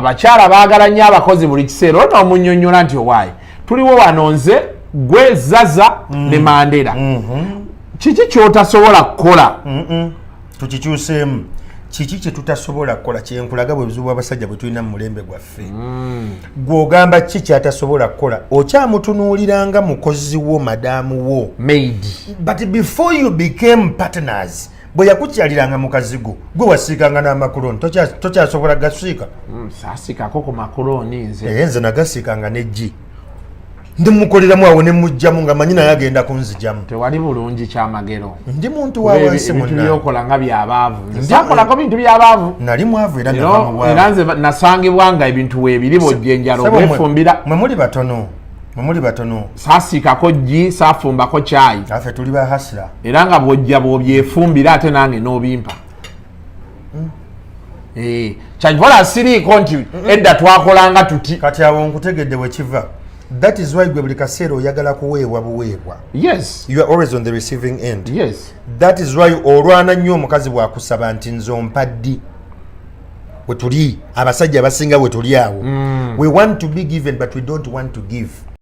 abakyala baagala nnyo abakozi buli kiseera onoomunnyonnyola nti owaayi tuliwo wano nze gwe zaza ne Mandela kiki kyotasobola kukola tukikyuseemu kiki kye tutasobola kukola kyenkulaga bwe buzibu abasajja bwe tulina mu mulembe gwaffe gw'ogamba kiki kyatasobola kukola okyamutunuuliranga mukozi wo madaamu wo maid but before you became partners bwe yakukyaliranga mukazi gwe wasiikanga n'amakoloni tokyasobola gasiika saasiikako ku makoloni nze nagasiikanga n'eggi ndimukoleramu awo ne mujjamu nga manyi naye agenda kunzijamu tewali bulungi Kyamagero ndi muntu wa wansi munna byokola nga byabaavu nsakolako bintu byabaavu nali mwavu era nze nasangibwa nga ebintu weebiri bw'ojjenjalo bwefumbira mwe muli batono saasiikako ggi saafumbako kyayi affe tuli bahasira era nga bw'ojja bw'obyefumbira ate nange n'obimpa kyakivola siriiko nti edda twakolanga tuti kati awo nkutegedde bwe kiva. That is why gwe buli kaseera oyagala kuweebwa buweebwa. Yes. You are always on the receiving end. Yes. That is why olwana nnyo omukazi bw'akusaba nti nze ompaddi. Bwe tuli abasajja abasinga bwe tuli awo. We want to be given but we don't want to give.